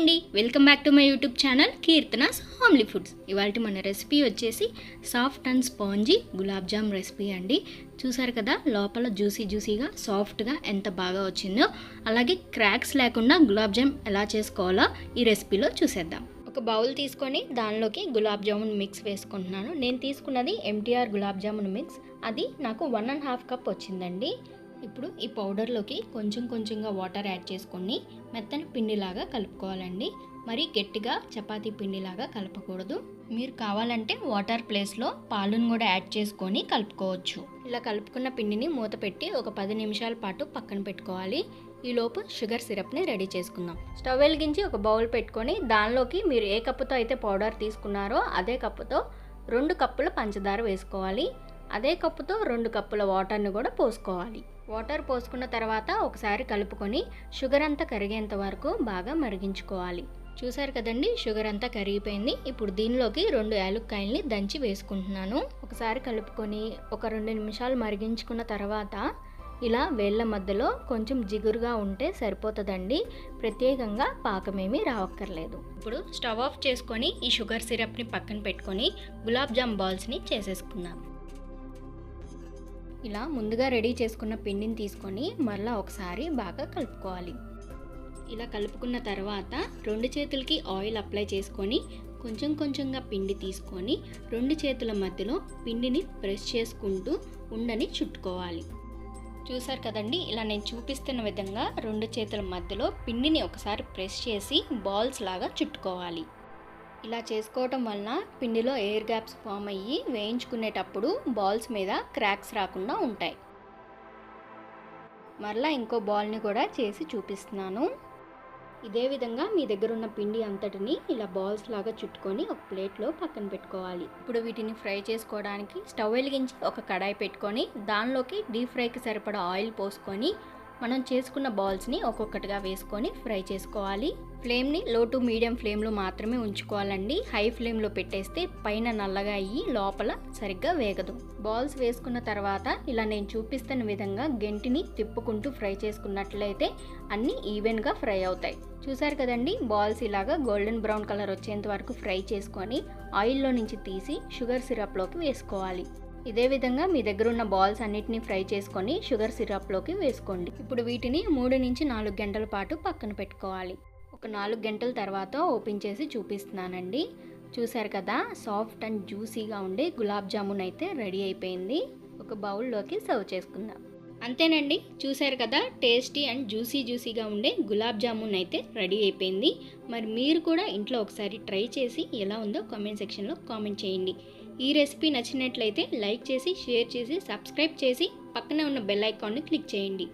అండి, welcome back to my YouTube channel Keerthana's homely foods. ఇవాళ మన రెసిపీ వచ్చేసి soft and spongy gulab jamun recipe అండి. చూసారు కదా, లోపల జ్యూసీగా సాఫ్ట్గా ఎంత బాగా వచ్చిందో. అలాగే క్రాక్స్ లేకుండా గులాబ్ జామ్ ఎలా చేసుకోవాలో ఈ రెసిపీలో చూసేద్దాం. ఒక బౌల్ తీసుకొని దానిలోకి గులాబ్ జామున్ మిక్స్ వేసుకుంటున్నాను. నేను తీసుకున్నది ఎంటీఆర్ గులాబ్ జామున్ మిక్స్. అది నాకు 1.5 కప్ వచ్చిందండి. ఇప్పుడు ఈ పౌడర్లోకి కొంచెంగా వాటర్ యాడ్ చేసుకొని మెత్తని పిండిలాగా కలుపుకోవాలండి. మరి గట్టిగా చపాతీ పిండిలాగా కలపకూడదు. మీరు కావాలంటే వాటర్ ప్లేస్లో పాలును కూడా యాడ్ చేసుకొని కలుపుకోవచ్చు. ఇలా కలుపుకున్న పిండిని మూత పెట్టి ఒక 10 నిమిషాల పాటు పక్కన పెట్టుకోవాలి. ఈలోపు షుగర్ సిరప్ని రెడీ చేసుకుందాం. స్టవ్ వెలిగించి ఒక బౌల్ పెట్టుకొని దానిలోకి మీరు ఏ కప్పుతో అయితే పౌడర్ తీసుకున్నారో అదే కప్పుతో 2 కప్పుల పంచదార వేసుకోవాలి. అదే కప్పుతో 2 కప్పుల వాటర్ని కూడా పోసుకోవాలి. వాటర్ పోసుకున్న తర్వాత ఒకసారి కలుపుకొని షుగర్ అంతా కరిగేంత వరకు బాగా మరిగించుకోవాలి. చూసారు కదండి, షుగర్ అంతా కరిగిపోయింది. ఇప్పుడు దీనిలోకి 2 యాలక్కాయల్ని దంచి వేసుకుంటున్నాను. ఒకసారి కలుపుకొని ఒక 2 నిమిషాలు మరిగించుకున్న తర్వాత ఇలా వేళ్ళ మధ్యలో కొంచెం జిగురుగా ఉంటే సరిపోతుందండి. ప్రత్యేకంగా పాకమేమీ రావక్కర్లేదు. ఇప్పుడు స్టవ్ ఆఫ్ చేసుకొని ఈ షుగర్ సిరప్ని పక్కన పెట్టుకొని గులాబ్ జామ్ బాల్స్ని చేసేసుకుందాం. ఇలా ముందుగా రెడీ చేసుకున్న పిండిని తీసుకొని మరలా ఒకసారి బాగా కలుపుకోవాలి. ఇలా కలుపుకున్న తర్వాత 2 చేతులకి ఆయిల్ అప్లై చేసుకొని కొంచెంగా పిండి తీసుకొని 2 చేతుల మధ్యలో పిండిని ప్రెస్ చేసుకుంటూ ఉండని చుట్టుకోవాలి. చూసారు కదండి, ఇలా నేను చూపిస్తున్న విధంగా 2 చేతుల మధ్యలో పిండిని ఒకసారి ప్రెస్ చేసి బాల్స్ లాగా చుట్టుకోవాలి. ఇలా చేసుకోవటం వలన పిండిలో ఎయిర్ గ్యాప్స్ ఫామ్ అయ్యి వేయించుకునేటప్పుడు బాల్స్ మీద క్రాక్స్ రాకుండా ఉంటాయి. మరలా ఇంకో బాల్ని కూడా చేసి చూపిస్తున్నాను. ఇదే విధంగా మీ దగ్గర ఉన్న పిండి అంతటిని ఇలా బాల్స్ లాగా చుట్టుకొని ఒక ప్లేట్లో పక్కన పెట్టుకోవాలి. ఇప్పుడు వీటిని ఫ్రై చేసుకోవడానికి స్టవ్ వెలిగించి ఒక కడాయి పెట్టుకొని దానిలోకి డీప్ ఫ్రైకి సరిపడా ఆయిల్ పోసుకొని మనం చేసుకున్న బాల్స్ని ఒక్కొక్కటిగా వేసుకొని ఫ్రై చేసుకోవాలి. ఫ్లేమ్ని లో టు మీడియం ఫ్లేమ్లో మాత్రమే ఉంచుకోవాలండి. హై ఫ్లేమ్లో పెట్టేస్తే పైన నల్లగా అయ్యి లోపల సరిగ్గా వేగదు. బాల్స్ వేసుకున్న తర్వాత ఇలా నేను చూపిస్తున్న విధంగా గెంటిని తిప్పుకుంటూ ఫ్రై చేసుకున్నట్లయితే అన్నీ ఈవెన్గా ఫ్రై అవుతాయి. చూసారు కదండి, బాల్స్ ఇలాగా గోల్డెన్ బ్రౌన్ కలర్ వచ్చేంత వరకు ఫ్రై చేసుకొని ఆయిల్లో నుంచి తీసి షుగర్ సిరప్లోకి వేసుకోవాలి. ఇదే విధంగా మీ దగ్గర ఉన్న బాల్స్ అన్నిటిని ఫ్రై చేసుకొని షుగర్ సిరప్లోకి వేసుకోండి. ఇప్పుడు వీటిని 3 నుంచి 4 గంటల పాటు పక్కన పెట్టుకోవాలి. ఒక 4 గంటల తర్వాత ఓపెన్ చేసి చూపిస్తున్నానండి. చూసారు కదా, సాఫ్ట్ అండ్ జ్యూసీగా ఉండే గులాబ్ జామున్ అయితే రెడీ అయిపోయింది. ఒక బౌల్లోకి సర్వ్ చేసుకుందాం. అంతేనండి, చూసారు కదా, టేస్టీ అండ్ జ్యూసీగా ఉండే గులాబ్ జామున్ అయితే రెడీ అయిపోయింది. మరి మీరు కూడా ఇంట్లో ఒకసారి ట్రై చేసి ఎలా ఉందో కామెంట్ సెక్షన్లో కామెంట్ చేయండి. ఈ రెసిపీ నచ్చినట్లయితే లైక్ చేసి, షేర్ చేసి, సబ్స్క్రైబ్ చేసి పక్కనే ఉన్న బెల్ ఐకాన్ని క్లిక్ చేయండి.